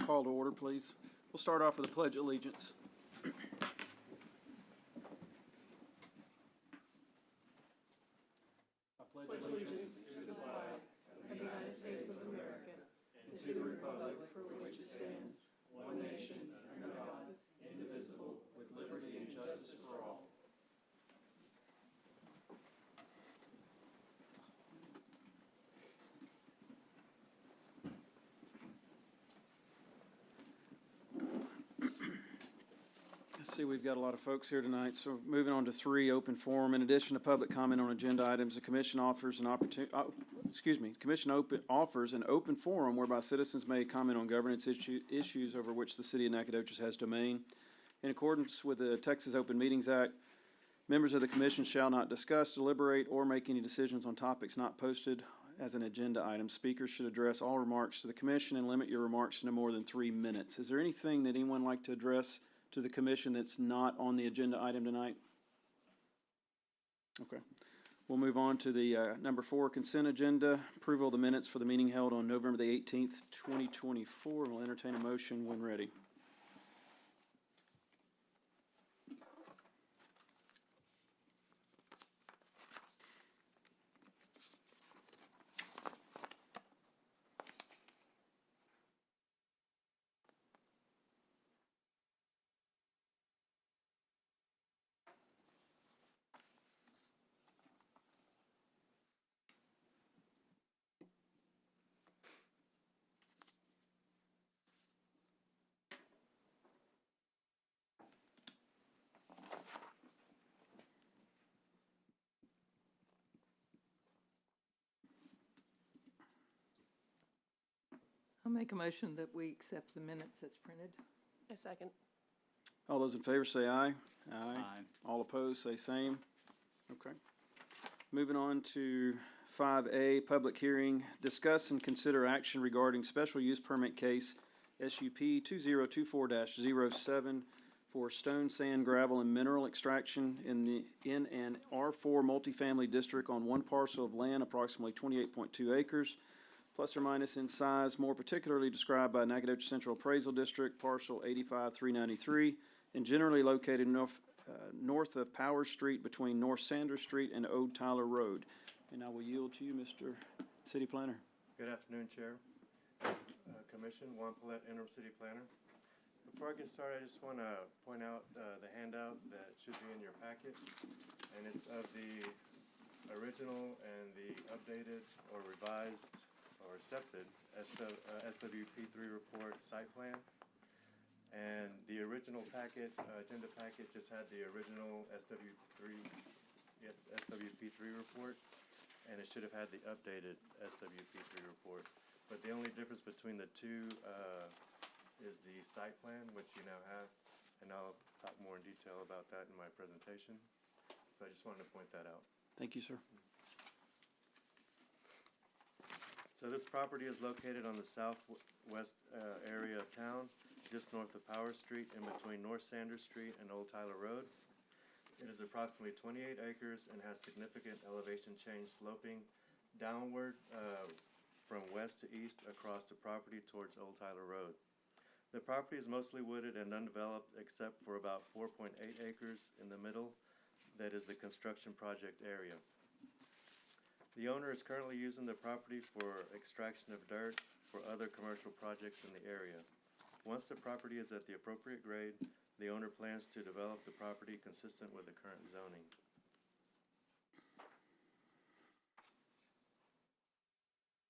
call to order, please. We'll start off with the Pledge of Allegiance. I pledge allegiance to the flag of the United States of America and to the republic for which it stands, one nation, under God, indivisible, with liberty and justice for all. See, we've got a lot of folks here tonight, so moving on to 3, open forum. In addition to public comment on agenda items, the commission offers an opportunity, offers an open forum whereby citizens may comment on governance issues over which the city of Nacogdoches has domain. In accordance with the Texas Open Meetings Act, members of the commission shall not discuss, deliberate, or make any decisions on topics not posted as an agenda item. Speakers should address all remarks to the commission and limit your remarks to no more than 3 minutes. Is there anything that anyone would like to address to the commission that's not on the agenda item tonight? Okay. We'll move on to the number 4 consent agenda, approval of the minutes for the meeting held on November the 18th, 2024. We'll entertain a motion when ready. I'll make a motion that we accept the minutes that's printed. A second. All those in favor say aye. Aye. All opposed say same. Okay. Moving on to 5A, public hearing. Discuss and consider action regarding special use permit case SUP 2024-07 for stone, sand, gravel, and mineral extraction in an R4 multifamily district on one parcel of land, approximately 28.2 acres, plus or minus in size, more particularly described by Nacogdoches Central Appraisal District, parcel 85-393, and generally located north of Powers Street between North Sanders Street and Old Tyler Road. And I will yield to you, Mr. City Planner. Good afternoon, Chair, Commission. Juan Paulette, Interim City Planner. Before I get started, I just want to point out the handout that should be in your packet, and it's of the original and the updated or revised or accepted SWP3 report site plan. And the original packet, agenda packet, just had the original SWP3 report, and it should have had the updated SWP3 report. But the only difference between the two is the site plan, which you now have, and I'll talk more in detail about that in my presentation. So I just wanted to point that out. Thank you, sir. So this property is located on the southwest area of town, just north of Power Street, in between North Sanders Street and Old Tyler Road. It is approximately 28 acres and has significant elevation change sloping downward from west to east across the property towards Old Tyler Road. The property is mostly wooded and undeveloped except for about 4.8 acres in the middle that is the construction project area. The owner is currently using the property for extraction of dirt for other commercial projects in the area. Once the property is at the appropriate grade, the owner plans to develop the property consistent with the current zoning.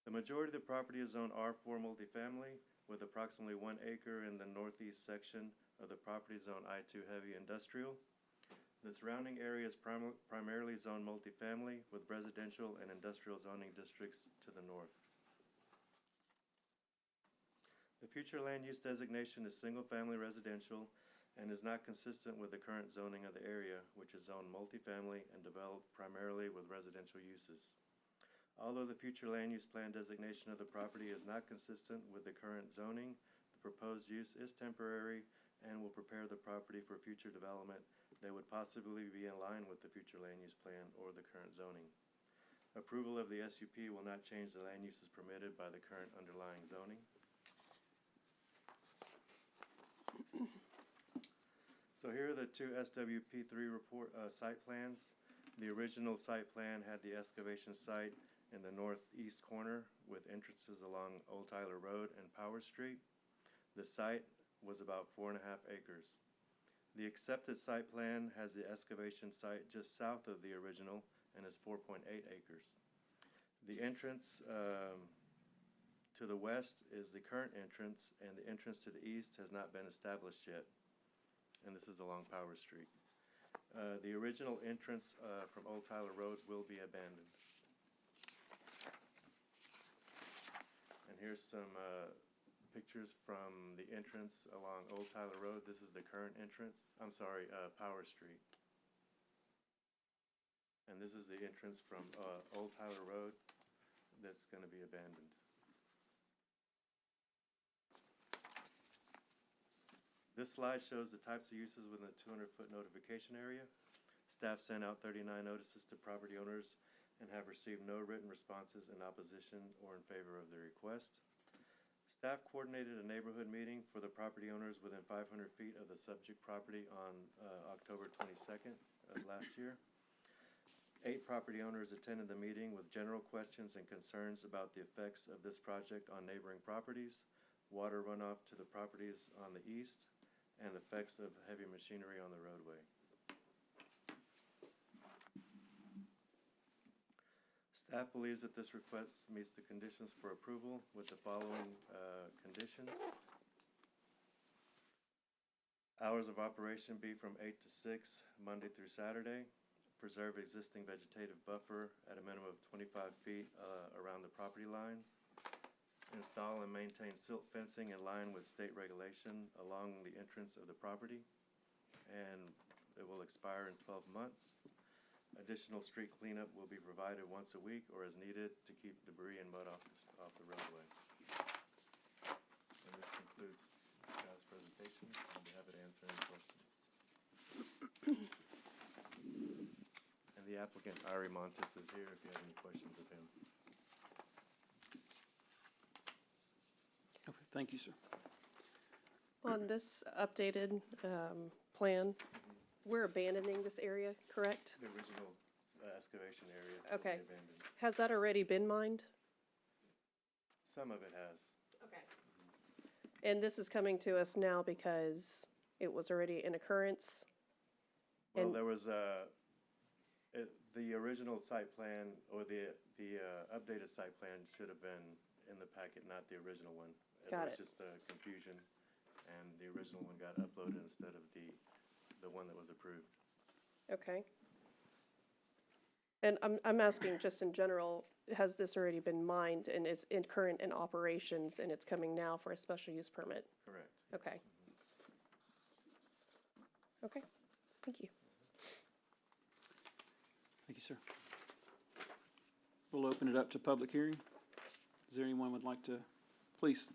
The majority of the property is zoned R4 multifamily, with approximately 1 acre in the northeast section of the property zone I2 heavy industrial. The surrounding area is primarily zoned multifamily with residential and industrial zoning districts to the north. The future land use designation is single-family residential and is not consistent with the current zoning of the area, which is zoned multifamily and developed primarily with residential uses. Although the future land use plan designation of the property is not consistent with the current zoning, the proposed use is temporary and will prepare the property for future development that would possibly be in line with the future land use plan or the current zoning. Approval of the SUP will not change the land uses permitted by the current underlying zoning. So here are the two SWP3 report, site plans. The original site plan had the excavation site in the northeast corner with entrances along Old Tyler Road and Power Street. The site was about 4.5 acres. The accepted site plan has the excavation site just south of the original and is 4.8 acres. The entrance to the west is the current entrance, and the entrance to the east has not been established yet. And this is along Power Street. The original entrance from Old Tyler Road will be abandoned. And here's some pictures from the entrance along Old Tyler Road. This is the current entrance. I'm sorry, Power Street. And this is the entrance from Old Tyler Road that's going to be abandoned. This slide shows the types of uses within the 200-foot notification area. Staff sent out 39 notices to property owners and have received no written responses in opposition or in favor of the request. Staff coordinated a neighborhood meeting for the property owners within 500 feet of the subject property on October 22nd of last year. 8 property owners attended the meeting with general questions and concerns about the effects of this project on neighboring properties, water runoff to the properties on the east, and effects of heavy machinery on the roadway. Staff believes that this request meets the conditions for approval with the following conditions. Hours of operation be from 8 to 6, Monday through Saturday. Preserve existing vegetative buffer at a minimum of 25 feet around the property lines. Install and maintain silt fencing in line with state regulation along the entrance of the property, and it will expire in 12 months. Additional street cleanup will be provided once a week or as needed to keep debris and mud off the roadway. And this concludes Scott's presentation. I'll be happy to answer any questions. And the applicant, Ari Montes, is here if you have any questions of him. Okay, thank you, sir. On this updated plan, we're abandoning this area, correct? The original excavation area will be Okay. abandoned. Has that already been mined? Some of it has. Okay. And this is coming to us now because it was already in occurrence? Well, And- there was the original site plan, or the updated site plan should have been in the packet, not the original one. Got There was it. just a confusion, and the original one got uploaded instead of the one that was approved. Okay. And I'm asking just in general, has this already been mined and it's in current in operations and it's coming now for a special use permit? Correct. Okay. Okay, thank you. Thank you, sir. We'll open it up to public hearing. Is there anyone would like to, please,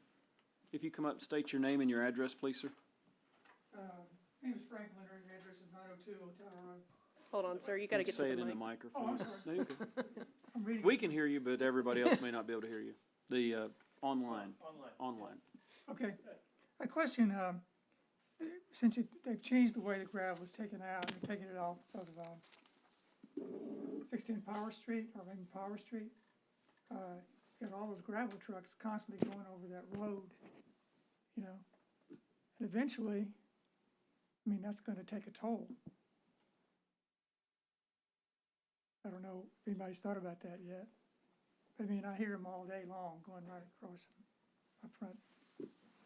if you come up, state your name and your address, please, sir. Name is Frank Leonard, the address is 902 Old Tower Road. Hold on, sir, you gotta get to Say the it in the mic. microphone. Oh, I'm sorry. No, you're good. I'm reading. We can hear you, but everybody else may not be able to hear you. The, online. Online. Okay. A question, since they've changed the way the gravel is taken out, and taking it off of 16 Power Street, or maybe Power Street, got all those gravel trucks constantly going over that road, you know? And eventually, I mean, that's gonna take a toll. I don't know if anybody's thought about that yet. I mean, I hear them all day long going right across up front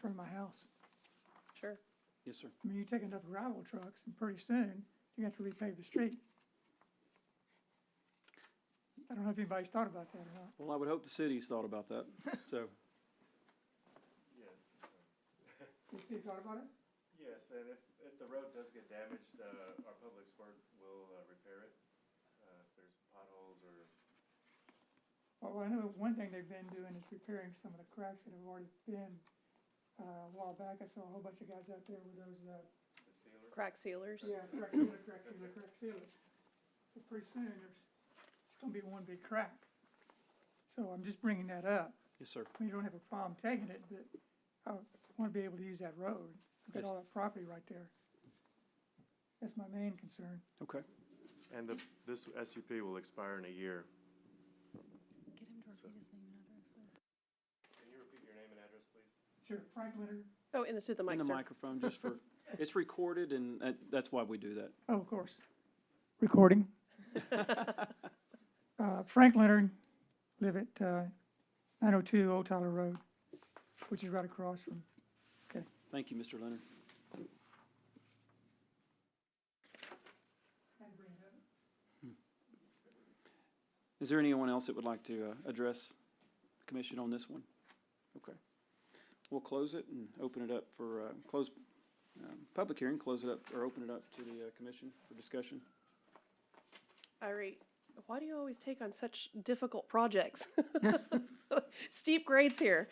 of my house. Sure. Yes, sir. I mean, you take enough gravel trucks and pretty soon you have to repave the street. I don't know if anybody's thought about that or not. Well, I would hope the city's thought about that, so. Yes. You see, thought about it? Yes, and if the road does get damaged, our public works will repair it. If there's potholes or. Well, I know one thing they've been doing is repairing some of the cracks that have already been, a while back. I saw a whole bunch of guys out there with those, The sealer? Crack sealers? crack sealer. So pretty soon, it's gonna be one big crack. So I'm just bringing that up. Yes, sir. I mean, you don't have a problem taking it, but I wanna be able to use that road. I've got Yes. all that property right there. That's my main concern. Okay. And this SUP will expire in a year. Get him to repeat his name and address, please. Can you repeat your name and address, please? Sure, Frank Leonard. Oh, into the In mic, the sir. microphone, just for, it's recorded, and that's why we do that. Oh, of course. Recording. Frank Leonard, live at 902 Old Tyler Road, which is right across from, Thank you, Mr. Leonard. Is there anyone else that would like to address the commission on this one? Okay. We'll close it and open it up for, close, public hearing, close it up, or open it up to the commission for discussion. Irate, why do you always take on such difficult projects? Steep grades here.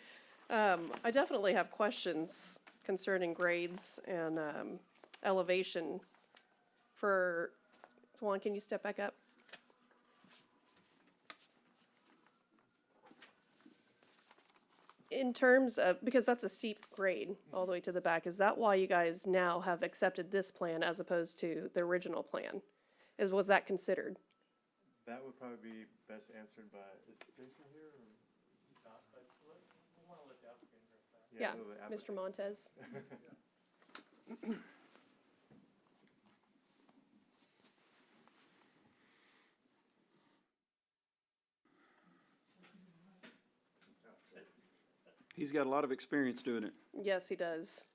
I definitely have questions concerning grades and elevation. For, Juan, can you step back up? In terms of, because that's a steep grade all the way to the back, is that why you guys now have accepted this plan as opposed to the original plan? Was that considered? That would probably be best answered by, is Jason here or? We want to let the applicant address that. Yeah, we'll let Mr. applicant- Montez? He's got a lot of experience doing it. Yes, he does.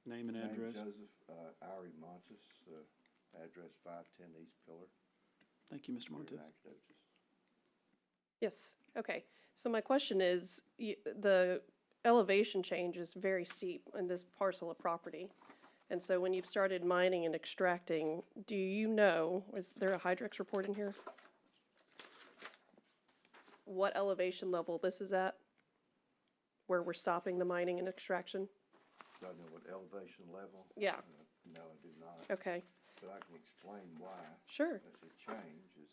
Name and Name address. Joseph, Irie Montes, address 510 East Pillar, Thank you, Mr. here in Montez. Nacogdoches. Yes, okay. So my question is, the elevation change is very steep in this parcel of property. And so when you've started mining and extracting, do you know, is there a Hydrex report in here? What elevation level this is at? Where we're stopping the mining and extraction? Do I know what elevation level? Yeah, No, I do not. okay, But I can explain why. sure, That's a change is,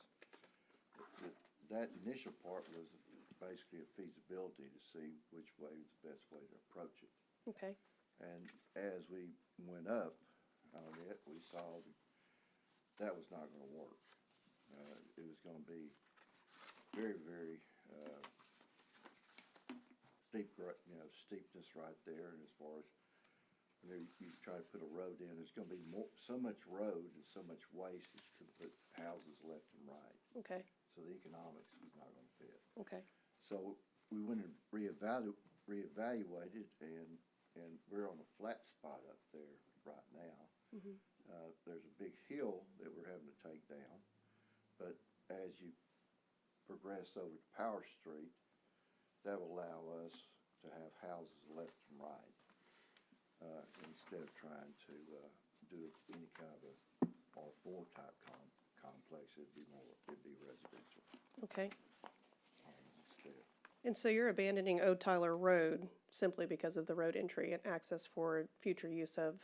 that initial part was basically a feasibility to see which way was the best way to approach it. okay, And as we went up on it, we saw that was not gonna work. It was gonna be very, very, steepness right there, and as far as, you try to put a road in, there's gonna be so much road and so much waste, that you could put houses left and right. okay, So the economics was not gonna fit. okay, So we went and reevaluated, and we're on a flat spot up there right now. There's a big hill that we're having to take down, but as you progress over to Power Street, that will allow us to have houses left and right, instead of trying to do any kind of a R4 type complex. It'd be residential okay. homes instead. And so you're abandoning Old Tyler Road simply because of the road entry and access for future use of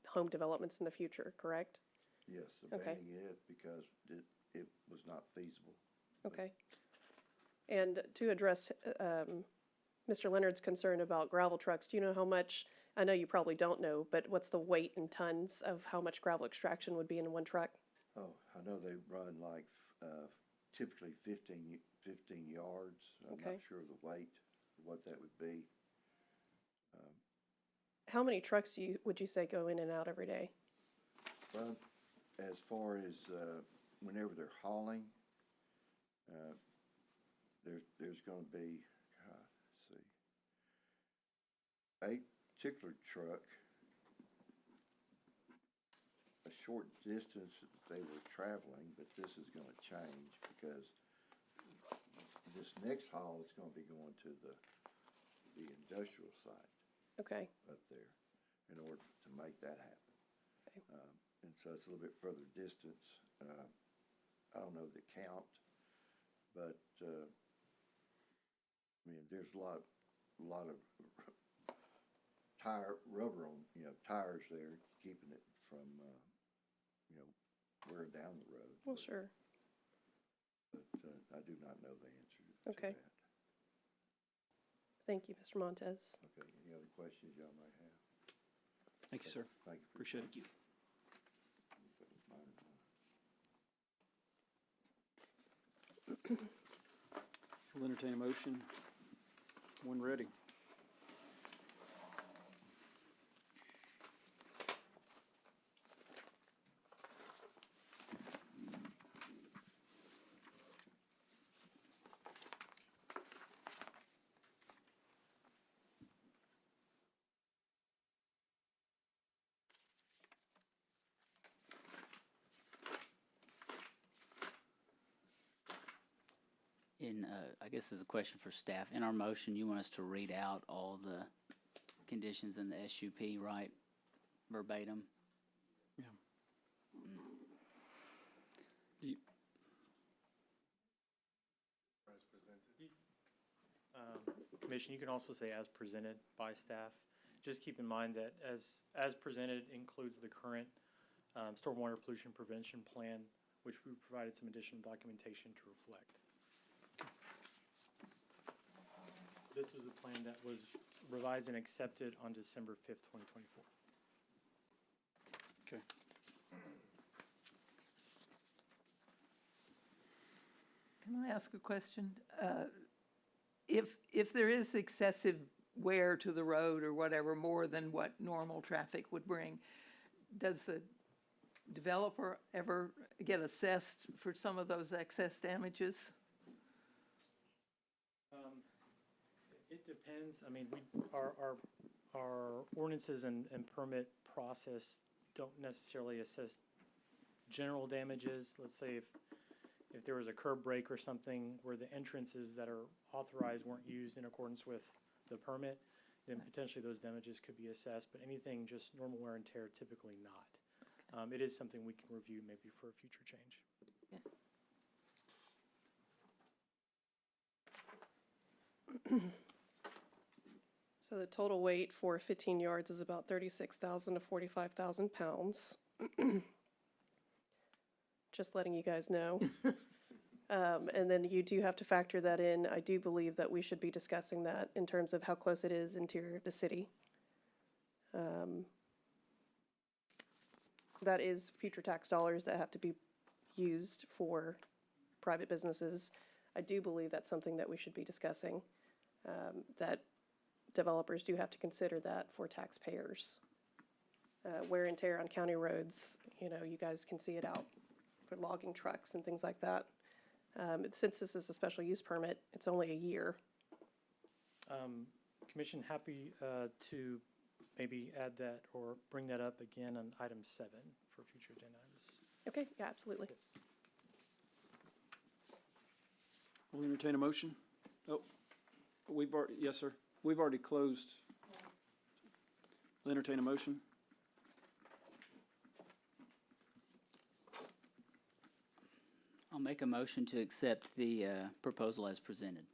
home developments in the future, correct? Yes, Okay. abandoning it because it was not feasible. Okay. And to address Mr. Leonard's concern about gravel trucks, do you know how much, I know you probably don't know, but what's the weight in tons of how much gravel extraction would be in one truck? Oh, I know they run like, typically 15 yards. I'm Okay. not sure of the weight, what that would be. How many trucks would you say go in and out every day? Well, as far as, whenever they're hauling, there's gonna be, let's see, 8 particular truck, a short distance that they were traveling, but this is gonna change because this next haul is gonna be going to the industrial site Okay, up there in order to make that happen. Okay. And so it's a little bit further distance. I don't know the count, but, I mean, there's a lot of rubber on, tires there, keeping it from, wearing down the road. well, sure. But I do not know the answer to Okay. that. Thank you, Mr. Montez. Okay, any other questions y'all might have? Thank you, sir. Thank you. Appreciate it. We'll entertain a motion when ready. I guess this is a question for staff. In our motion, you want us to read out all the conditions in the SUP, right? Verbatim? Yeah. Do you- Commission, you can also say as presented by staff. Just keep in mind that as presented includes the current stormwater pollution prevention plan, which we provided some additional documentation to reflect. This was the plan that was revised and accepted on December 5th, 2024. Okay. Can I ask a question? If there is excessive wear to the road or whatever, more than what normal traffic would bring, does the developer ever get assessed for some of those excess damages? It depends. I mean, our ordinances and permit process don't necessarily assess general damages. Let's say if there was a curb break or something where the entrances that are authorized weren't used in accordance with the permit, then potentially those damages could be assessed, but anything just normal wear and tear, typically not. It is something we can review maybe for a future change. So the total weight for 15 yards is about 36,000 to 45,000 pounds. Just letting you guys know. And then you do have to factor that in. I do believe that we should be discussing that in terms of how close it is into the city. That is future tax dollars that have to be used for private businesses. I do believe that's something that we should be discussing, that developers do have to consider that for taxpayers. Wear and tear on county roads, you know, you guys can see it out for logging trucks and things like that. Since this is a special use permit, it's only a year. Commission, happy to maybe add that or bring that up again on item 7 for future agenda items. Okay, yeah, absolutely. Yes. We'll entertain a motion. Oh, yes, sir. We've already closed. We'll entertain a motion. I'll make a motion to accept the proposal as presented,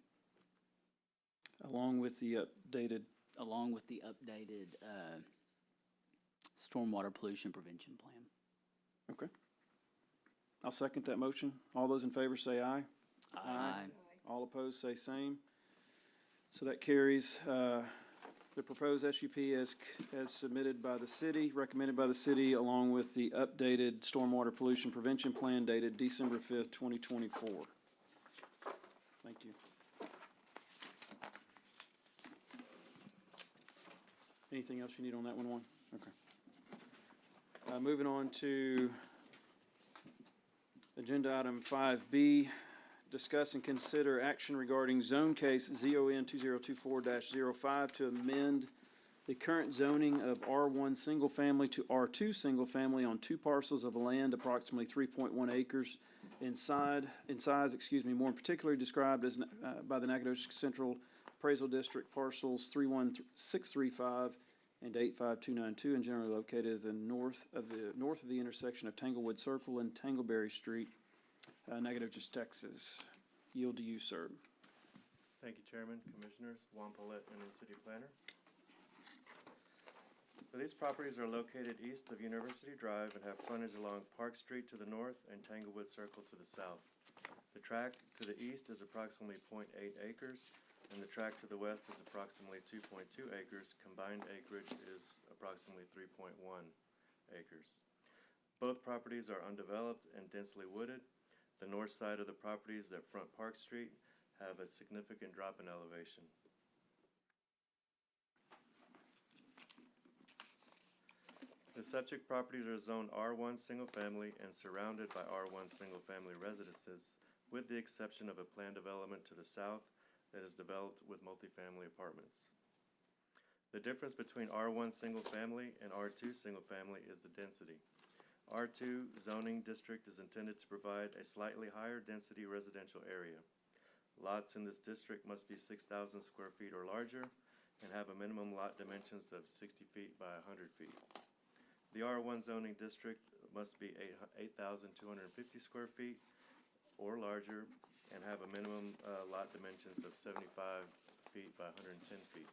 Along with the updated, along with the updated stormwater pollution prevention plan. okay. I'll second that motion. All those in favor say aye. Aye. All opposed say same. So that carries. The proposed SUP as submitted by the city, recommended by the city, along with the updated stormwater pollution prevention plan dated December 5th, 2024. Thank you. Anything else you need on that one, Juan? Okay. Moving on to agenda item 5B, discuss and consider action regarding zone case ZON 2024-05 to amend the current zoning of R1 single family to R2 single family on 2 parcels of land approximately 3.1 acres in size, more particularly described as by the Nacogdoches Central Appraisal District parcels 31635 and 85292, and generally located at the north of the intersection of Tanglewood Circle and Tangleberry Street, Nacogdoches, Texas. Yield to you, sir. Thank you, Chairman, Commissioners, Juan Paulette, Interim City Planner. So these properties are located east of University Drive and have frontage along Park Street to the north and Tanglewood Circle to the south. The tract to the east is approximately 0.8 acres, and the tract to the west is approximately 2.2 acres. Combined acreage is approximately 3.1 acres. Both properties are undeveloped and densely wooded. The north side of the properties that front Park Street have a significant drop in elevation. The subject properties are zoned R1 single family and surrounded by R1 single family residences, with the exception of a planned development to the south that is developed with multifamily apartments. The difference between R1 single family and R2 single family is the density. R2 zoning district is intended to provide a slightly higher density residential area. Lots in this district must be 6,000 square feet or larger and have a minimum lot dimensions of 60 feet by 100 feet. The R1 zoning district must be 8,250 square feet or larger and have a minimum lot dimensions of 75 feet by 110 feet.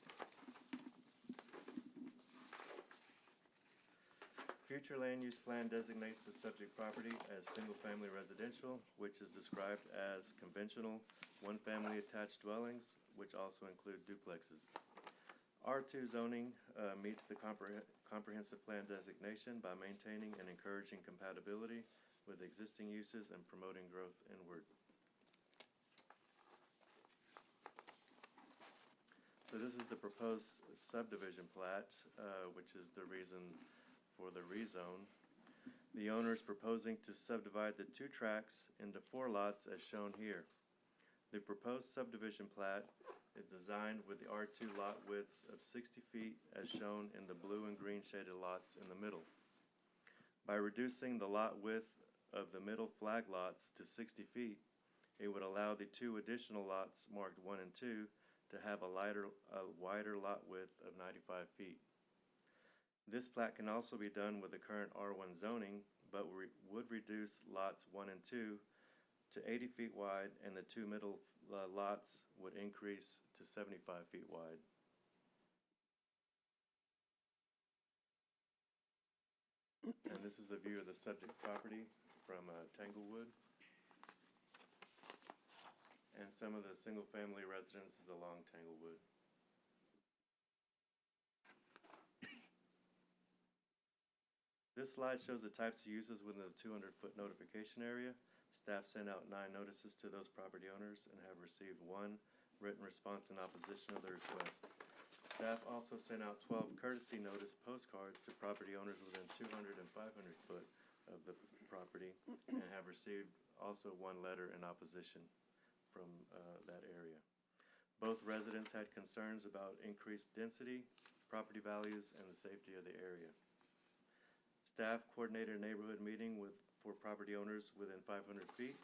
Future land use plan designates the subject property as single-family residential, which is described as conventional one-family attached dwellings, which also include duplexes. R2 zoning meets the comprehensive plan designation by maintaining and encouraging compatibility with existing uses and promoting growth inward. So this is the proposed subdivision plat, which is the reason for the rezone. The owner is proposing to subdivide the two tracts into 4 lots as shown here. The proposed subdivision plat is designed with the R2 lot widths of 60 feet as shown in the blue and green shaded lots in the middle. By reducing the lot width of the middle flag lots to 60 feet, it would allow the 2 additional lots marked 1 and 2 to have a wider lot width of 95 feet. This plat can also be done with the current R1 zoning, but would reduce lots 1 and 2 to 80 feet wide, and the 2 middle lots would increase to 75 feet wide. And this is a view of the subject property from Tanglewood, and some of the single-family residences along Tanglewood. This slide shows the types of uses within the 200-foot notification area. Staff sent out 9 notices to those property owners and have received 1 written response in opposition of the request. Staff also sent out 12 courtesy notice postcards to property owners within 200 and 500 foot of the property and have received also 1 letter in opposition from that area. Both residents had concerns about increased density, property values, and the safety of the area. Staff coordinated a neighborhood meeting for property owners within 500 feet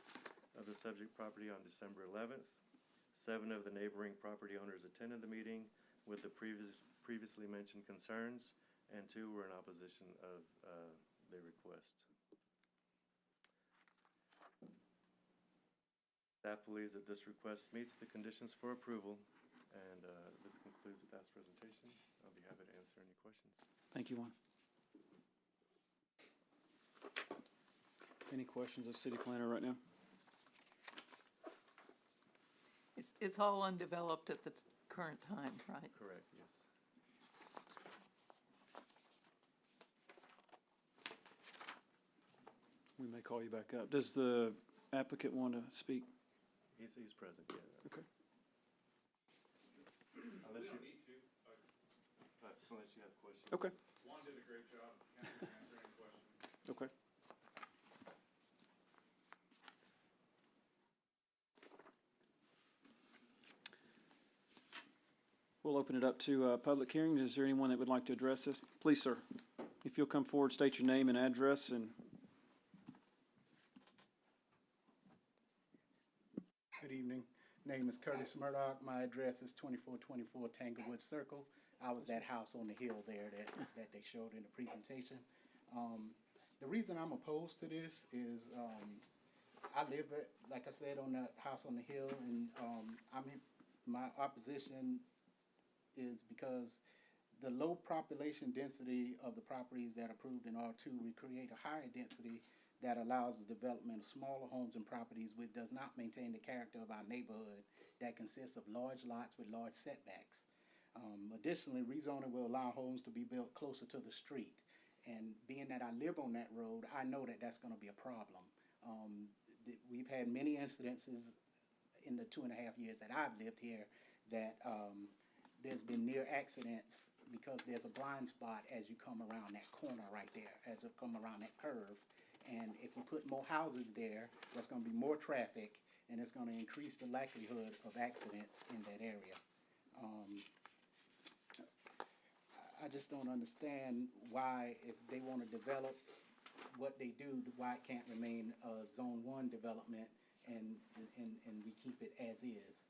of the subject property on December 11th. 7 of the neighboring property owners attended the meeting with the previously mentioned concerns, and 2 were in opposition of the request. Staff believes that this request meets the conditions for approval, and this concludes staff's presentation. I'll be happy to answer any questions. Thank you, Juan. Any questions of city planner right now? It's all undeveloped at the current time, right? Correct, yes. We may call you back up. Does the applicant want to speak? He's present, yeah. Okay. Unless you need to. unless you have questions. Okay. Juan did a great job. Can't even answer any questions. Okay. We'll open it up to public hearing. Is there anyone that would like to address this? Please, sir. If you'll come forward, state your name and address, and Good evening. Name is Curtis Murdoch. My address is 2424 Tanglewood Circle. I was that house on the hill there that they showed in the presentation. The reason I'm opposed to this is I live, like I said, on that house on the hill, and my opposition is because the low population density of the properties that are approved in R2 will create a higher density that allows the development of smaller homes and properties, which does not maintain the character of our neighborhood that consists of large lots with large setbacks. Additionally, rezoning will allow homes to be built closer to the street. And being that I live on that road, I know that that's gonna be a problem. We've had many incidences in the 2.5 years that I've lived here that, there's been near accidents because there's a blind spot as you come around that corner right there, as you come around that curve. And if you put more houses there, there's gonna be more traffic, and it's gonna increase the likelihood of accidents in that area. I just don't understand why, if they wanna develop what they do, why it can't remain a Zone 1 development and we keep it as is.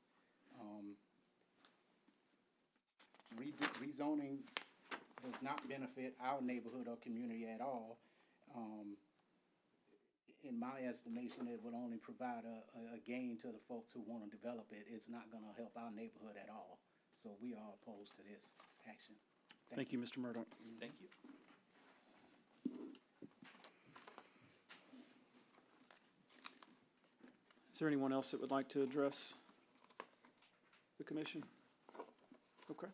Rezoning does not benefit our neighborhood or community at all. In my estimation, it would only provide a gain to the folks who wanna develop it. It's not gonna help our neighborhood at all. So we are opposed to this action. Thank you, Mr. Murdock. Thank you. Is there anyone else that would like to address the commission? Okay.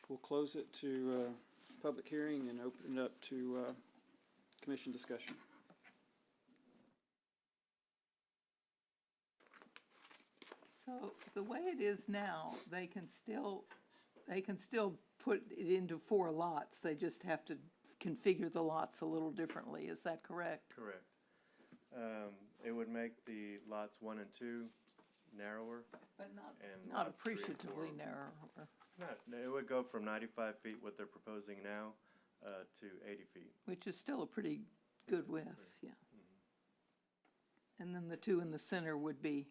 We'll close it to public hearing and open it up to commission discussion. So the way it is now, they can still put it into 4 lots. They just have to configure the lots a little differently. Is that correct? Correct. It would make the lots 1 and 2 narrower. But And not lots 3 and appreciatively 4. narrower. It would go from 95 feet, what they're proposing now, to 80 feet. Which is still a pretty good width, yeah. And then the 2 in the center would be,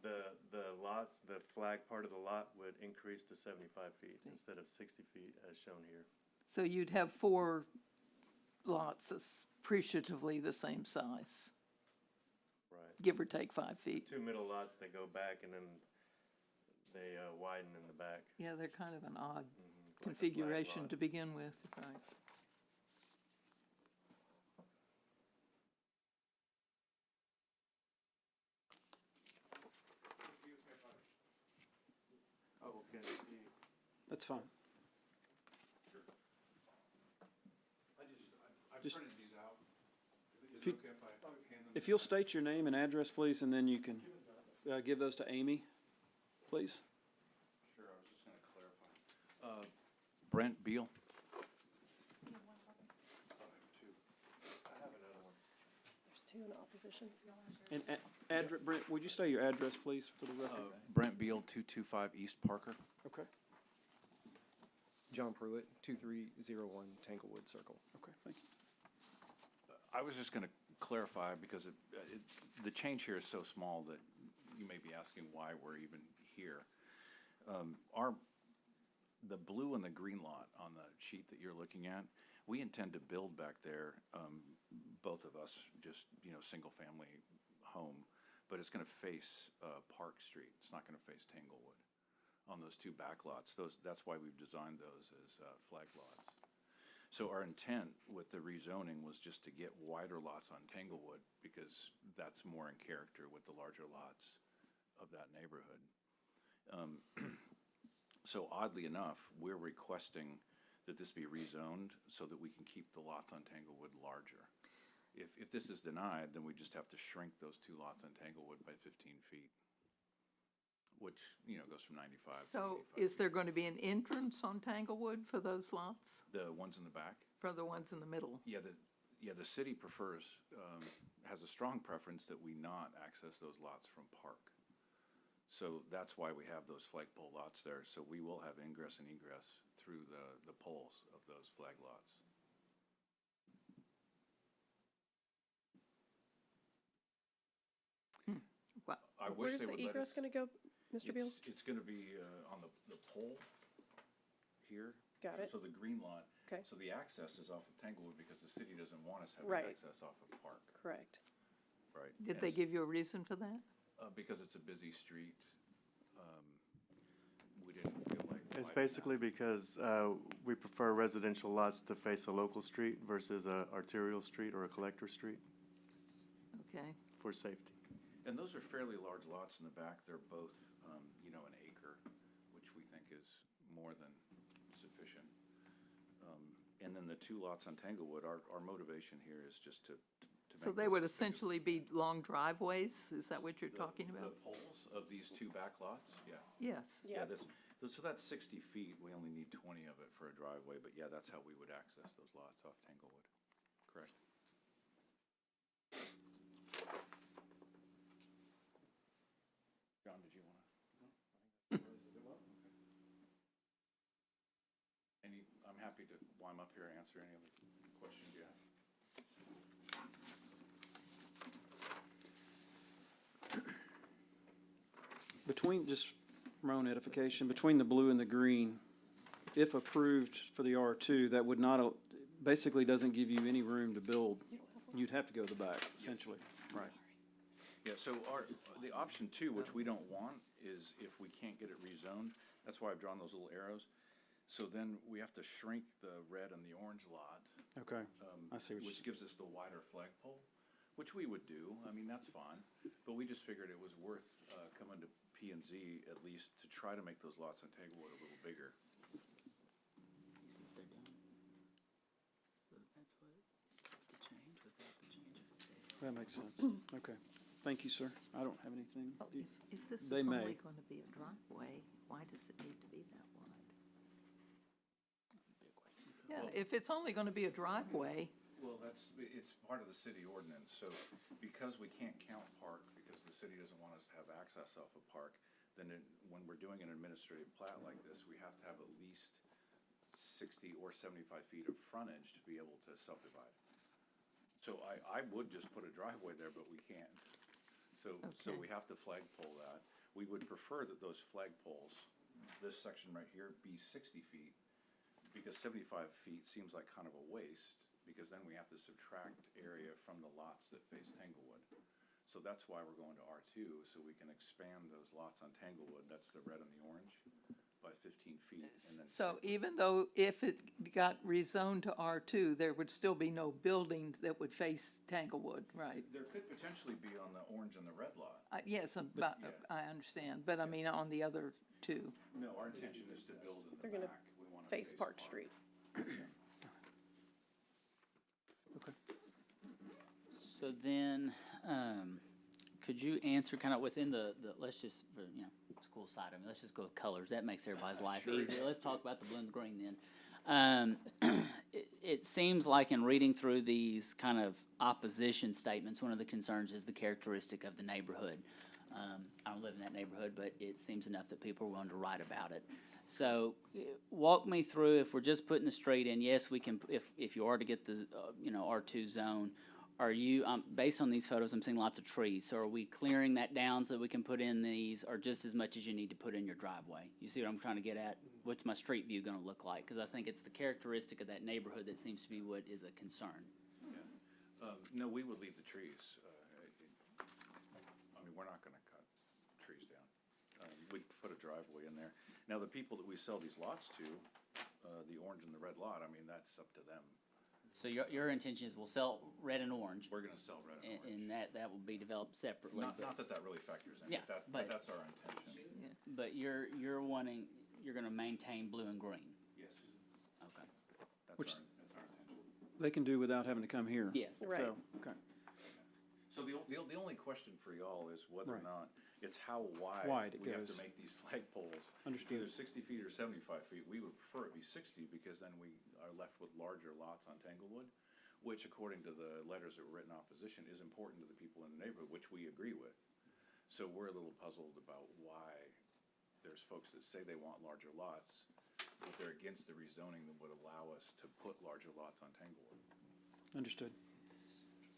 The lots, the flag part of the lot would increase to 75 feet instead of 60 feet as shown here. so you'd have 4 lots that's appreciatively the same size, Right. give or take 5 feet. 2 middle lots, they go back and then they widen in the back. Yeah, they're kind of an odd like a flag configuration lot. to begin with, right? Oh, okay. That's fine. I Just- printed these out. Is If it you- okay if I hand them? If you'll state your name and address, please, and then you can give those to Amy, please. Sure, I was just gonna clarify. Brent Beal? I have another one. There's 2 in opposition. And Brent, would you say your address, please, for the record? Brent Beal, 225 East Parker. Okay, John Pruitt, 2301 Tanglewood Circle. okay, thank you. I was just gonna clarify, because the change here is so small that you may be asking why we're even here. The blue and the green lot on the sheet that you're looking at, we intend to build back there, both of us, just, single-family home, but it's gonna face Park Street. It's not gonna face Tanglewood on those 2 back lots. That's why we've designed those as flag lots. So our intent with the rezoning was just to get wider lots on Tanglewood, because that's more in character with the larger lots of that neighborhood. So oddly enough, we're requesting that this be rezoned so that we can keep the lots on Tanglewood larger. If this is denied, then we just have to shrink those 2 lots on Tanglewood by 15 feet, which, goes from 95 to So 85 is feet. there going to be an entrance on Tanglewood for those lots, The ones in the back? for the ones in the middle? Yeah, the city prefers, has a strong preference that we not access those lots from Park. So that's why we have those flagpole lots there, so we will have ingress and egress through the poles of those flag lots. What? I wish Where's they the would let egress us. gonna go, Mr. Beal? It's gonna be, on the pole here. Got it. So the green lot. Okay. So the access is off of Tanglewood because the city doesn't want us having Right. access off of Park, Correct. right? Did they give you a reason for that? Because it's a busy street, we didn't feel like. It's widening basically because we prefer residential lots to face a local street versus a arterial street or a collector street Okay. for safety. And those are fairly large lots in the back. They're both, an acre, which we think is more than sufficient. And then the two lots on Tanglewood, our motivation here is just to So make they those would as big as- essentially be long driveways? Is that what you're talking The about? poles of these two back lots, yeah. Yes. Yeah, so that's 60 feet. We only need 20 of it for a driveway, but yeah, that's how we would access those lots off Tanglewood. Correct. John, did you want to? I'm happy to, while I'm up here, answer any other questions you have. Between, just for my own edification, between the blue and the green, if approved for the R2, that would not, basically doesn't give you any room to build. You'd have to go to the back, essentially. Right. Yeah, so the option 2, which we don't want, is if we can't get it rezoned, that's why I've drawn those little arrows. So then we have to shrink the red and the orange lot. Okay, I see what Which gives us the wider flagpole, which we would do. I mean, that's fine. But we just figured it was worth coming to P&Z at least to try to make those lots on Tanglewood a little bigger. You see what they're doing? So that's what could change without the change if it stays. That makes sense. Okay. Thank you, sir. I don't have anything. Well, Do you- If this is They may. only going to be a driveway, why does it need to be that wide? Yeah, if it's only going to be a driveway, Well, it's part of the city ordinance, so because we can't count park, because the city doesn't want us to have access off of park, then when we're doing an administrative plat like this, we have to have at least 60 or 75 feet of frontage to be able to subdivide. So I would just put a driveway there, but we can't. So Okay. we have to flagpole that. We would prefer that those flagpoles, this section right here, be 60 feet, because 75 feet seems like kind of a waste, because then we have to subtract area from the lots that face Tanglewood. So that's why we're going to R2, so we can expand those lots on Tanglewood, that's the red and the orange, by 15 feet. And then so even though if it got rezoned to R2, there would still be no building that would face Tanglewood, right? there could potentially be on the orange and the red lot. Yes, yeah. I understand, but I mean, on the other two. No, our intention is to build in They're the gonna back. We want to Face Park Street. Okay. So then, could you answer kind of within the, let's just, for, school side, I mean, let's just go with colors. That makes everybody's life easier. Let's talk about the blue and the green then. It seems like in reading through these kind of opposition statements, one of the concerns is the characteristic of the neighborhood. I don't live in that neighborhood, but it seems enough that people are willing to write about it. So walk me through, if we're just putting the street in, yes, we can, if you are to get the, R2 zone, are you, based on these photos, I'm seeing lots of trees. So are we clearing that down so we can put in these, or just as much as you need to put in your driveway? You see what I'm trying to get at? What's my street view gonna look like? Because I think it's the characteristic of that neighborhood that seems to be what is a concern. No, we would leave the trees. I mean, we're not gonna cut trees down. We'd put a driveway in there. Now, the people that we sell these lots to, the orange and the red lot, I mean, that's up to them. So your intention is we'll sell red and orange, We're gonna sell red and orange. and that will be developed separately. Not that that really factors in, Yeah, but but- that's our intention. But you're gonna maintain blue and green. Yes, Okay. Which- that's our intention. They can do without having to come here. Yes. Right. So, okay. So the only question for y'all is whether or Right. not, it's how wide Wide it we have to goes. make these flagpoles. It's Understood. either 60 feet or 75 feet. We would prefer it be 60, because then we are left with larger lots on Tanglewood, which, according to the letters that were written in opposition, is important to the people in the neighborhood, which we agree with. So we're a little puzzled about why there's folks that say they want larger lots, but they're against the rezoning that would allow us to put larger lots on Tanglewood. Understood.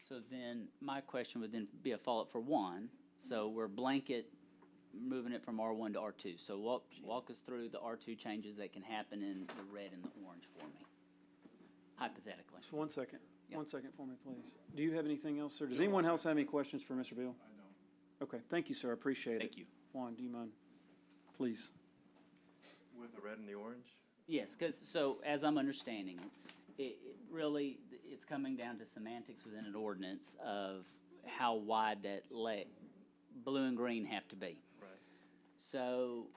So then, my question would then be a follow-up for one. So we're blanket moving it from R1 to R2. So walk us through the R2 changes that can happen in the red and the orange for me, hypothetically. So 1 second. Yeah. 1 second for me, please. Do you have anything else, sir? Does anyone else have any questions for Mr. Beal? I know. Okay, thank you, sir. I appreciate it. Thank you. Juan, do you mind? Please. With the red and the orange? Yes, because, so as I'm understanding it, really, it's coming down to semantics within an ordinance of how wide that blue and green have to be. Right. So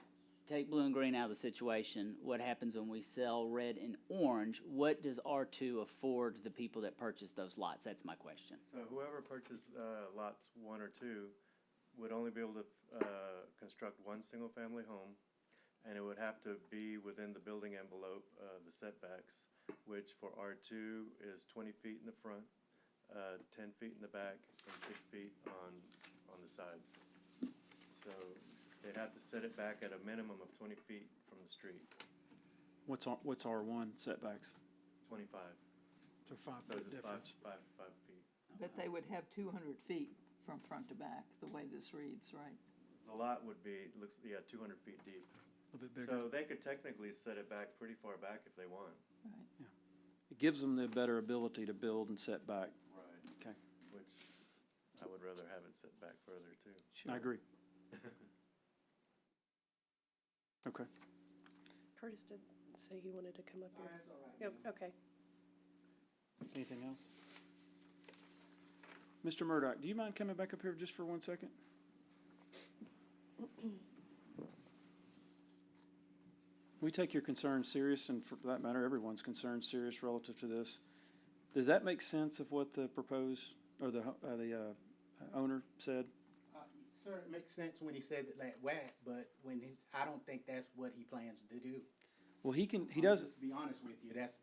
take blue and green out of the situation. What happens when we sell red and orange? What does R2 afford the people that purchase those lots? That's my question. So whoever purchased lots 1 or 2 would only be able to construct one single-family home, and it would have to be within the building envelope, the setbacks, which for R2 is 20 feet in the front, 10 feet in the back, and 6 feet on the sides. So they'd have to set it back at a minimum of 20 feet from the street, What's R1 setbacks? 25. So 5 So foot just difference. five feet. But they would have 200 feet from front to back, the way this reads, right? The lot would be, 200 feet deep. A little bit bigger. So they could technically set it back pretty far back if they want. Right. It gives them the better ability to build and set back. Right. Okay, Which I would rather have it set back further too. I agree. Okay. Curtis did say he wanted to come up here. That's all right. Yep, okay. Anything else? Mr. Murdoch, do you mind coming back up here just for 1 second? We take your concerns serious, and for that matter, everyone's concerns serious relative to this. Does that make sense of what the proposed, or the owner said? Sir, it makes sense when he says it like whack, but I don't think that's what he plans to do. Well, he does, Just to be honest with you, that's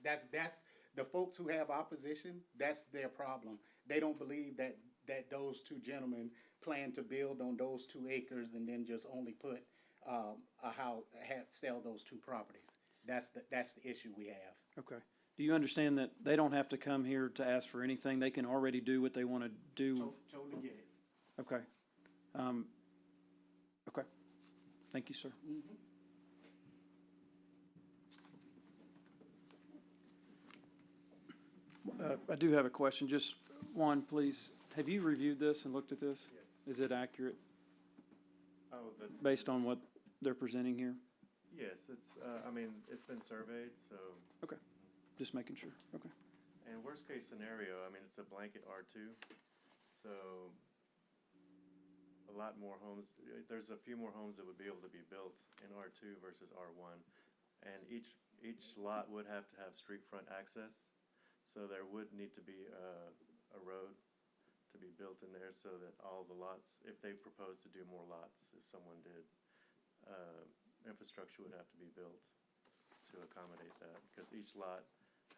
the folks who have opposition, that's their problem. They don't believe that those two gentlemen plan to build on those 2 acres and then just only put sell those 2 properties. That's the issue we have. okay. Do you understand that they don't have to come here to ask for anything? They can already do what they want to do? Totally get it. Okay. Okay. Thank you, sir. I do have a question. Just one, please. Have you reviewed this and looked at this? Yes. Is it accurate Oh, based on what they're presenting here? yes, it's been surveyed, so, Okay. Just making sure. Okay. and worst case scenario, it's a blanket R2. So a lot more homes, there's a few more homes that would be able to be built in R2 versus R1. And each lot would have to have street front access. So there would need to be a road to be built in there so that all the lots, if they propose to do more lots, if someone did, infrastructure would have to be built to accommodate that, because each lot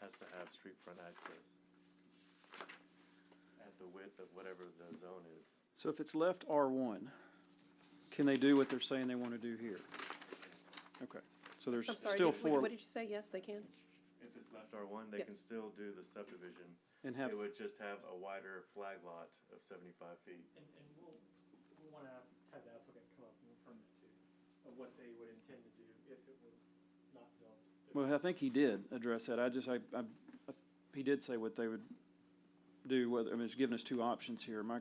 has to have street front access at the width of whatever the zone is. So if it's left R1, can they do what they're saying they want to do here? Okay. So there's I'm sorry, still what 4 what did you say? Yes, they can? If it's left R1, they Yes. can still do the subdivision. and have, It would just have a wider flag lot of 75 feet. And we'll wanna have the applicant come up and affirm that too, of what they would intend to do if it were not zoned. well, I think he did address that. He did say what they would do, he's giving us 2 options here. My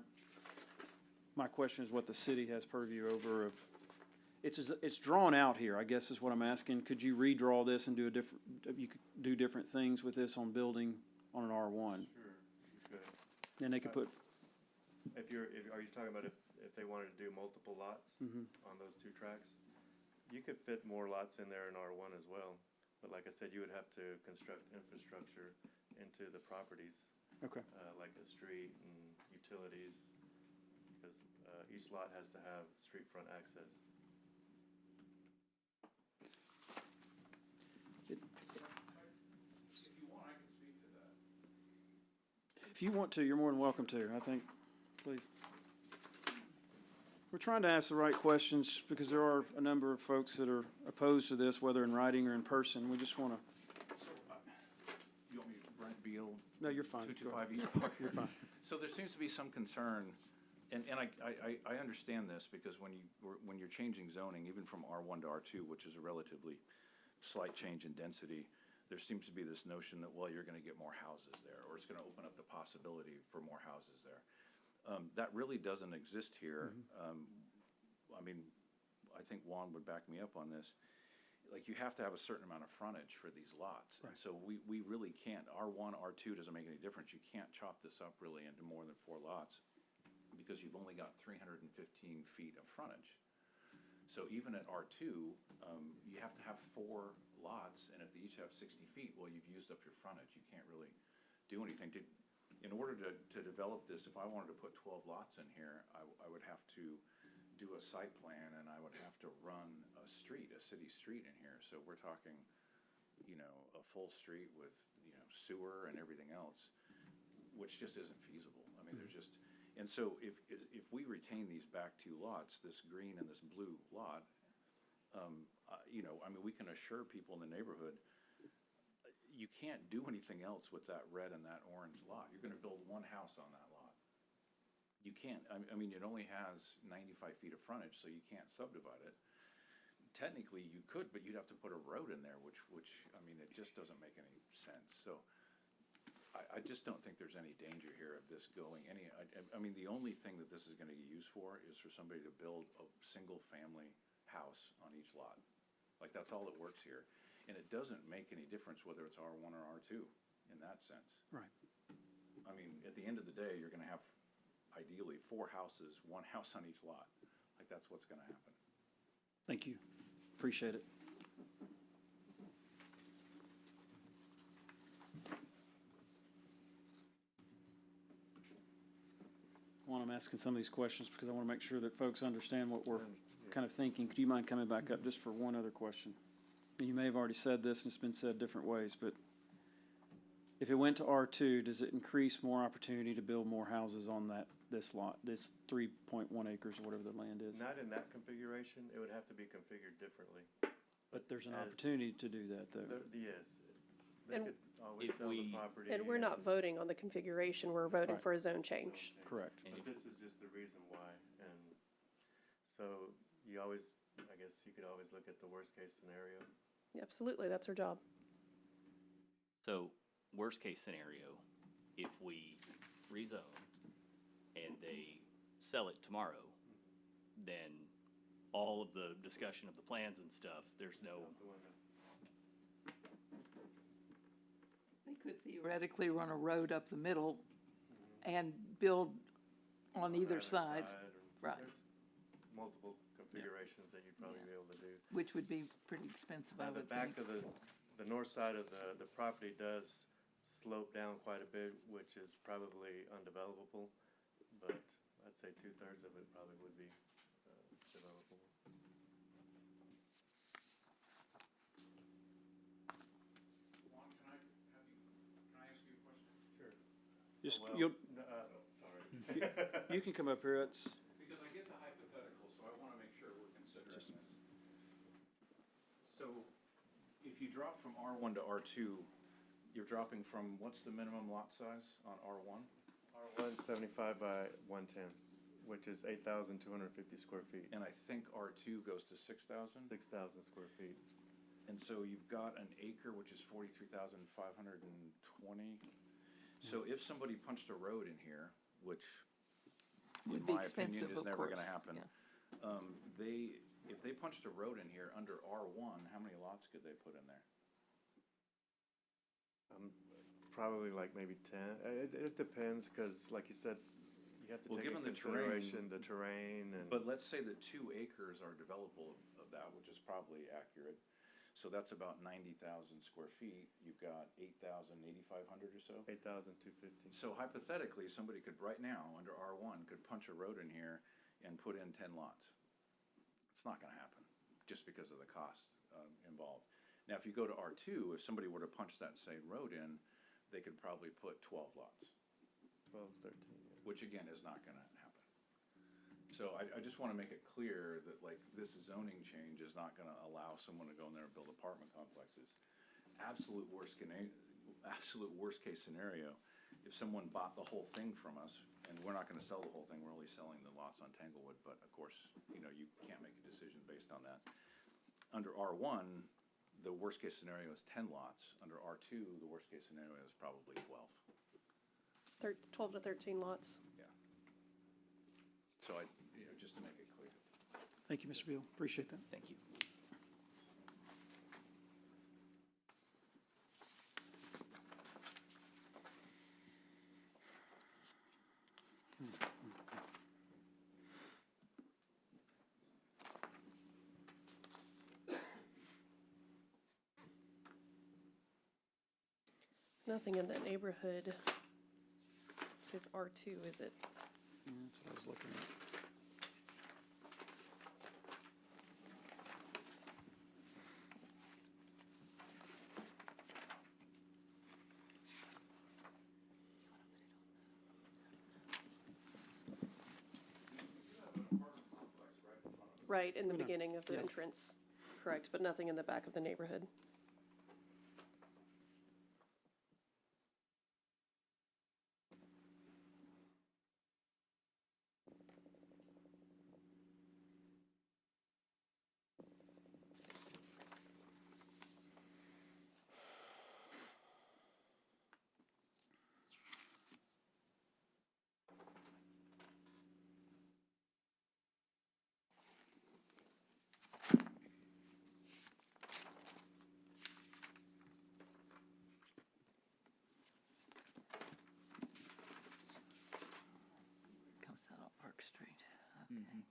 question is what the city has purview over of, it's drawn out here, I guess is what I'm asking. Could you redraw this and you could do different things with this on building on an R1? Sure, you could. Then they could put, Are you talking about if they wanted to do multiple lots on those 2 tracks? You could fit more lots in there in R1 as well. But like I said, you would have to construct infrastructure into the properties, okay. like the street and utilities, because each lot has to have street front access. If you want to, you're more than welcome to, I think, please. We're trying to ask the right questions because there are a number of folks that are opposed to this, whether in writing or in person. We just want to, So, you want me to, Brent Beal? no, you're fine. Go ahead. 225 East Park. You're fine. So there seems to be some concern, and I understand this, because when you're changing zoning, even from R1 to R2, which is a relatively slight change in density, there seems to be this notion that, well, you're gonna get more houses there, or it's gonna open up the possibility for more houses there. That really doesn't exist here. I think Juan would back me up on this. Like, you have to have a certain amount of frontage for these lots. And so we really can't, R1, R2 doesn't make any difference. You can't chop this up really into more than 4 lots. because you've only got 315 feet of frontage. So even at R2, you have to have 4 lots, and if they each have 60 feet, well, you've used up your frontage. You can't really do anything. In order to develop this, if I wanted to put 12 lots in here, I would have to do a site plan, and I would have to run a street, a city street in here. So we're talking, you know, a full street with, you know, sewer and everything else, which just isn't feasible. I mean, there's just, and so if we retain these back 2 lots, this green and this blue lot, you know, I mean, we can assure people in the neighborhood, you can't do anything else with that red and that orange lot. You're gonna build 1 house on that lot. You can't, I mean, it only has 95 feet of frontage, so you can't subdivide it. Technically, you could, but you'd have to put a road in there, which, I mean, it just doesn't make any sense. So I just don't think there's any danger here of this going any, I mean, the only thing that this is gonna get used for is for somebody to build a single-family house on each lot. Like, that's all that works here. And it doesn't make any difference whether it's R1 or R2 in that sense. Right. I mean, at the end of the day, you're gonna have ideally 4 houses, 1 house on each lot. Like, that's what's gonna happen. Thank you. Appreciate it. Well, I'm asking some of these questions because I want to make sure that folks understand what we're kind of thinking. Could you mind coming back up just for one other question? And you may have already said this, and it's been said different ways, but if it went to R2, does it increase more opportunity to build more houses on this lot, this 3.1 acres or whatever the land is? Not in that configuration, it would have to be configured differently. But there's an As- opportunity to do that, though. Yes, they And could always if sell the we- property. And we're not voting on the configuration, we're voting Right. for a zone change. Correct. And But if- this is just the reason why, and so you always, I guess you could always look at the worst-case scenario. Yeah, absolutely, that's our job. So, worst case scenario, if we rezone and they sell it tomorrow, then all of the discussion of the plans and stuff, there's no, Out the window. They could theoretically run a road up the middle and build on either side, or- Right. There's multiple configurations that you'd probably be able to do. which would be pretty expensive, I Now, the would back think. of the north side of the property does slope down quite a bit, which is probably undevelopable, but I'd say 2/3 of it probably would be developable. Juan, can I ask you a question? Sure. Just, Well, you'll, sorry. you can come up here. It's, Because I get the hypothetical, so I want to make sure we're considering this. So, if you drop from R1 to R2, you're dropping from, what's the minimum lot size on R1? R1 75 by 110, which is 8,250 square feet, And I think R2 goes to 6,000? 6,000 square feet. And so you've got an acre, which is 43,520. So if somebody punched a road in here, which in Would be my opinion expensive, is of never gonna course, happen. yeah. If they punched a road in here under R1, how many lots could they put in there? Probably like maybe 10. It depends, because like you said, you have to Well, take given into the terrain- consideration the terrain and. But let's say that 2 acres are developable of that, which is probably accurate. So that's about 90,000 square feet. You've got 8,000, 8,500 or so. 8,250. So hypothetically, somebody could, right now, under R1, could punch a road in here and put in 10 lots. It's not gonna happen, just because of the cost involved. Now, if you go to R2, if somebody were to punch that same road in, they could probably put 12 lots, 12, 13, yeah. which again is not gonna happen. So I just wanna make it clear that, like, this zoning change is not gonna allow someone to go in there and build apartment complexes. Absolute worst case scenario, if someone bought the whole thing from us, and we're not gonna sell the whole thing, we're only selling the lots on Tanglewood, but of course, you know, you can't make a decision based on that. Under R1, the worst case scenario is 10 lots. Under R2, the worst case scenario is probably 12. 12 to 13 lots. Yeah. So just to make it clear. thank you, Mr. Beal. Appreciate that. thank you. Nothing in that neighborhood is R2, is it? Yeah, that's what I was looking at. Right, in the We know. beginning of the Yeah. entrance, correct, but nothing in the back of the neighborhood. Comes out on Park Street. Okay.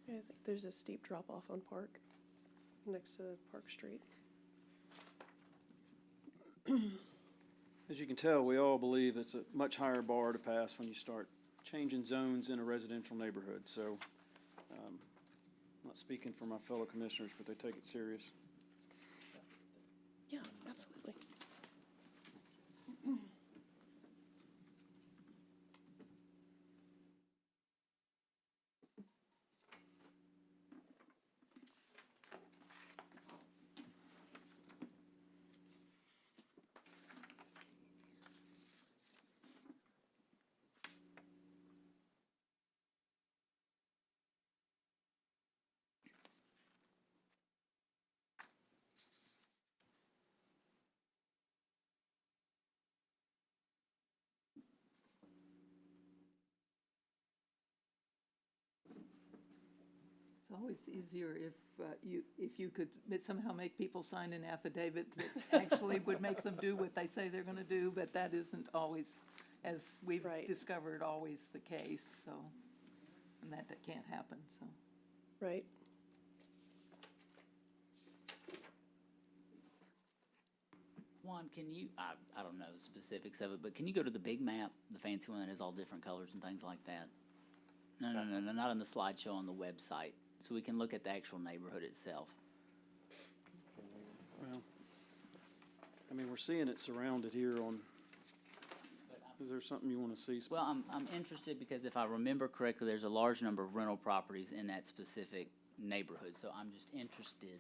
I think there's a steep drop off on Park, next to Park Street. As you can tell, we all believe it's a much higher bar to pass when you start changing zones in a residential neighborhood, so, I'm not speaking for my fellow commissioners, but they take it serious. Yeah, absolutely. It's always easier if if you could somehow make people sign an affidavit that actually would make them do what they say they're gonna do, but that isn't always, as we've Right. discovered, always the case, so, and that can't happen, so. Right. Juan, can you, I don't know the specifics of it, but can you go to the big map, the fancy one that has all different colors and things like that? No, not on the slideshow, on the website, so we can look at the actual neighborhood itself. Well, I mean, we're seeing it surrounded here on, is there something you want to see? Well, I'm interested because if I remember correctly, there's a large number of rental properties in that specific neighborhood, so I'm just interested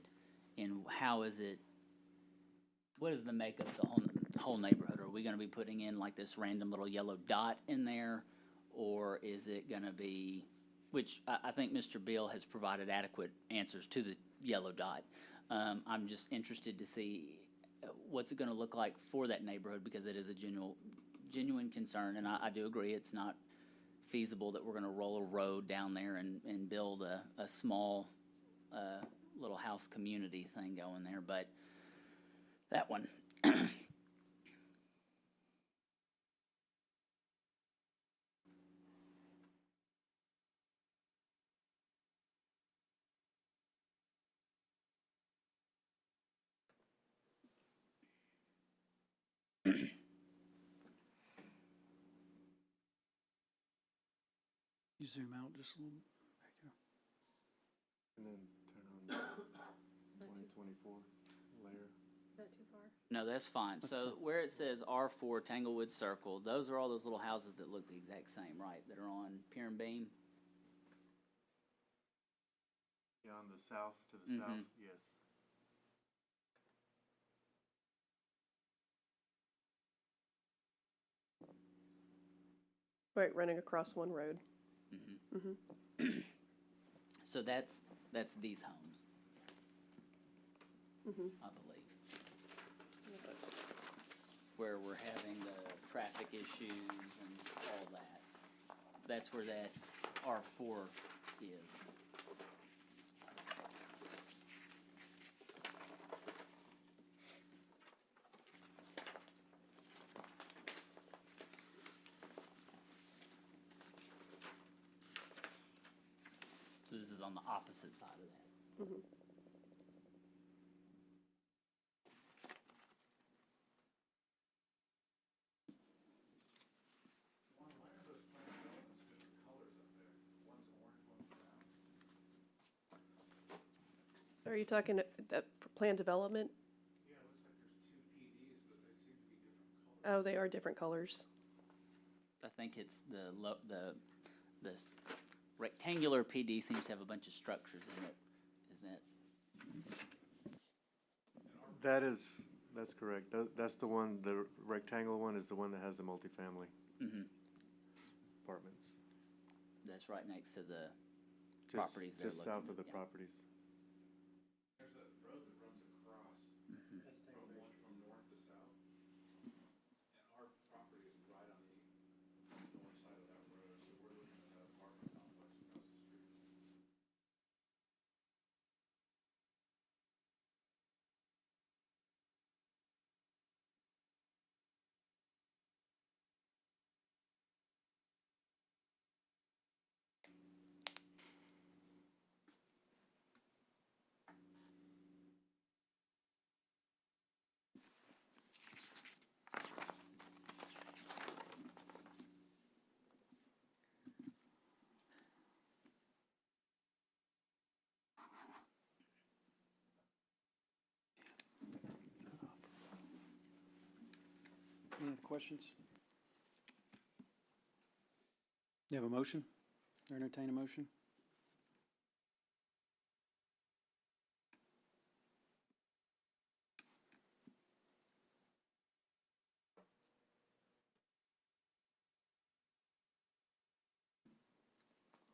in how is it, what is the makeup of the whole neighborhood? Are we gonna be putting in like this random little yellow dot in there? Or is it gonna be, which I think Mr. Beal has provided adequate answers to the yellow dot. I'm just interested to see what's it gonna look like for that neighborhood, because it is a genuine concern, and I do agree it's not feasible that we're gonna roll a road down there and build a small, little house community thing going there, but that one. You zoom out just a little bit. There you go. And then turn on 2024 layer. Is that too far? No, that's fine. So where it says R4 Tanglewood Circle, those are all those little houses that look the exact same, right? That are on Pier and Beam? Yeah, on the south, to the south, yes. Right, running across one road. So that's these homes, I believe. Where we're having the traffic issues and all that. That's where that R4 is. on the opposite side of that. Are you talking that plan development? Yeah, it looks like there's two PDs, but they seem to be different colors. Oh, they are different colors. I think it's the rectangular PD seems to have a bunch of structures in it. Is that? That's correct. That's the one, the rectangle one is the one that has the multifamily apartments. That's right next to the Just, properties they're just looking south at, of the yeah. properties. There's a road that runs across from north to south. And our property is right on the north side of that road, so we're looking at that apartment complex across the street. Any other questions? You have a motion? Or entertain a motion?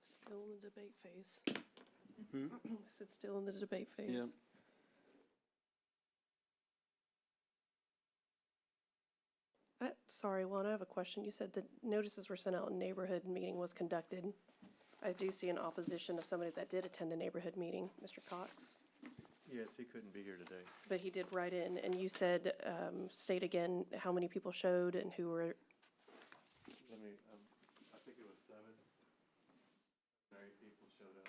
Still in the debate phase. I said still in the debate phase. Yeah. Sorry, Juan, I have a question. You said the notices were sent out and neighborhood meeting was conducted. I do see an opposition of somebody that did attend the neighborhood meeting, Mr. Cox. Yes, he couldn't be here today. But he did write in, and you said, state again how many people showed and who were, Let me, I think it was 7 or 8 people showed up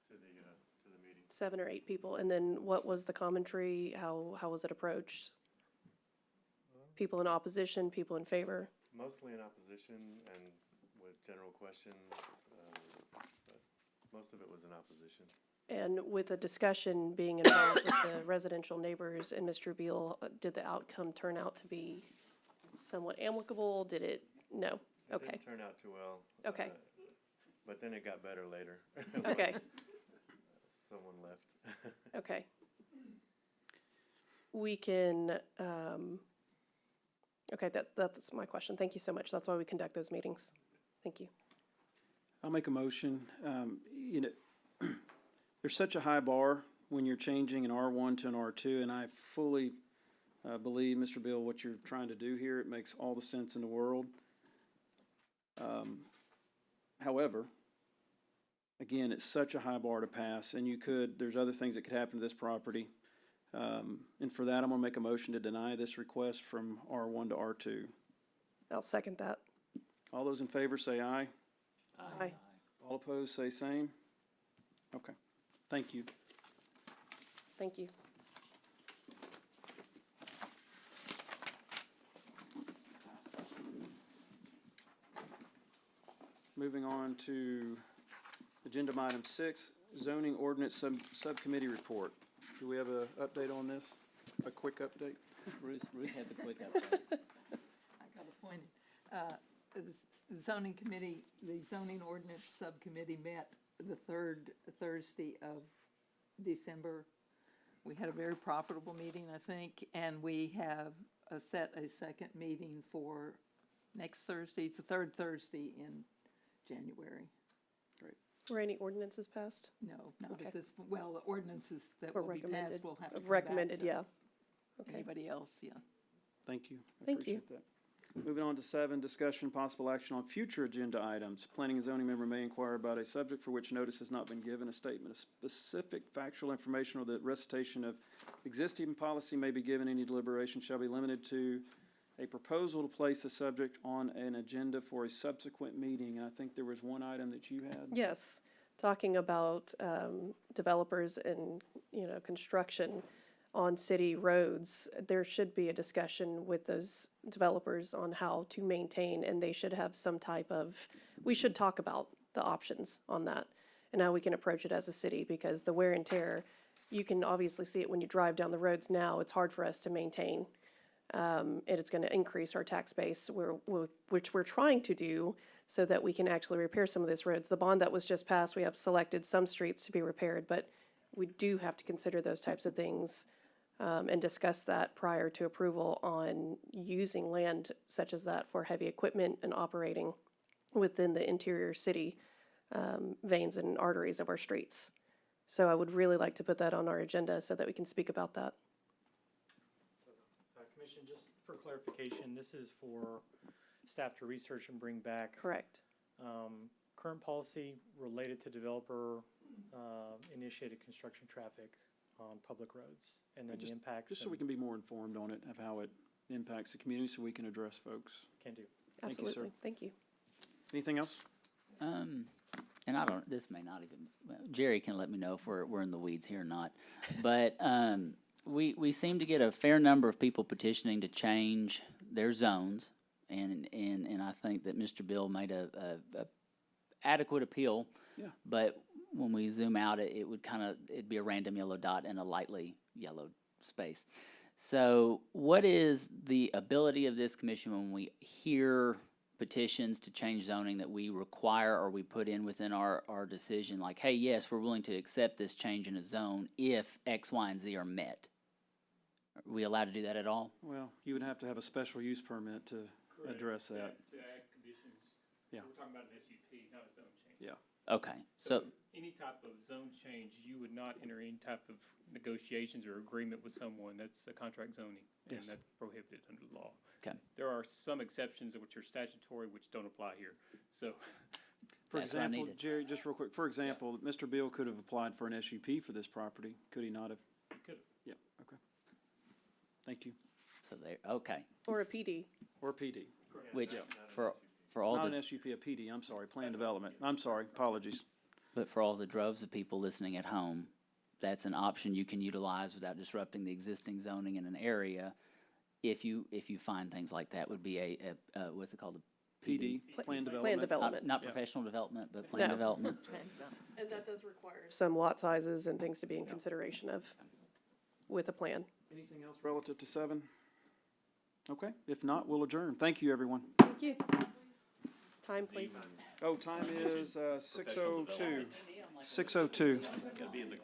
to the meeting. 7 or 8 people. And then what was the commentary? How was it approached? People in opposition, people in favor? Mostly in opposition and with general questions, but most of it was in opposition. And with the discussion being involved with the residential neighbors and Mr. Beal, did the outcome turn out to be somewhat amicable? Did it? No. It Okay. didn't turn out too well. Okay. But then it got better later. Okay. Someone left. Okay. We can, okay, that's my question. Thank you so much. That's why we conduct those meetings. Thank you. I'll make a motion. You know, there's such a high bar when you're changing an R1 to an R2, and I fully believe, Mr. Bill, what you're trying to do here. It makes all the sense in the world. However, again, it's such a high bar to pass, and there's other things that could happen to this property. And for that, I'm gonna make a motion to deny this request from R1 to R2. I'll second that. All those in favor say aye. Aye. All opposed say same. Okay, thank you. Thank you. Moving on to agenda item 6, zoning ordinance subcommittee report. Do we have an update on this? A quick update? Ruth has a quick update. I got appointed. The zoning committee, the zoning ordinance subcommittee met the third Thursday of December. We had a very profitable meeting, I think, and we have set a second meeting for next Thursday. It's the third Thursday in January. Were any ordinances passed? No, not Okay. at this, well, the ordinances that Or will be recommended? passed will have to come back Recommended, to yeah. Okay. anybody else, yeah. Thank you. I Thank you. appreciate that. Moving on to 7, discussion possible action on future agenda items. Planning and zoning member may inquire about a subject for which notice has not been given. A statement of specific factual information or the recitation of existing policy may be given. Any deliberation shall be limited to a proposal to place the subject on an agenda for a subsequent meeting. And I think there was one item that you had. Yes, talking about developers and, construction on city roads, there should be a discussion with those developers on how to maintain, and they should have some type of, we should talk about the options on that and how we can approach it as a city, because the wear and tear, you can obviously see it when you drive down the roads now, it's hard for us to maintain. And it's gonna increase our tax base, which we're trying to do so that we can actually repair some of these roads. The bond that was just passed, we have selected some streets to be repaired, but we do have to consider those types of things and discuss that prior to approval on using land such as that for heavy equipment and operating within the interior city veins and arteries of our streets. So I would really like to put that on our agenda so that we can speak about that. Commission, just for clarification, this is for staff to research and bring back. Correct. Current policy related to developer initiated construction traffic on public roads, and then the impacts. Just so we can be more informed on it, of how it impacts the community, so we can address folks. Can do. Thank you, sir. Absolutely. Thank you. Anything else? And I don't, this may not even, well, Jerry can let me know if we're in the weeds here or not. But we seem to get a fair number of people petitioning to change their zones. And I think that Mr. Bill made a adequate appeal. Yeah. But when we zoom out, it would it'd be a random yellow dot in a lightly yellowed space. So what is the ability of this commission when we hear petitions to change zoning that we require or we put in within our decision, like, hey, yes, we're willing to accept this change in a zone if X, Y, and Z are met? Are we allowed to do that at all? Well, you would have to have a special use permit to address that. To add conditions. Yeah. So we're talking about an SUP, not a zone change. Yeah. Okay, so, Any type of zone change, you would not enter any type of negotiations or agreement with someone. That's a contract zoning. And Yes. that's prohibited under the law. okay. There are some exceptions which are statutory, which don't apply here. So, For That's what I example, needed. Jerry, just real quick, for example, Mr. Beal could have applied for an SUP for this property, could he not have? you could, Yeah, okay. Thank you. So there, okay. Or a PD. Or PD. Which, for all Not the, an SUP, a PD, I'm sorry, plan development. I'm sorry, apologies. but for all the droves of people listening at home, that's an option you can utilize without disrupting the existing zoning in an area. If you find things like that, would be a what's it called? A PD, plan Plan development. development. Not Yeah. professional development, but plan No. development. And that does require some lot sizes and things to be in consideration of with a plan. Anything else relative to 7? Okay, if not, we'll adjourn. Thank you, everyone. Thank you. Time, please. Oh, time is 6:02. 6:02.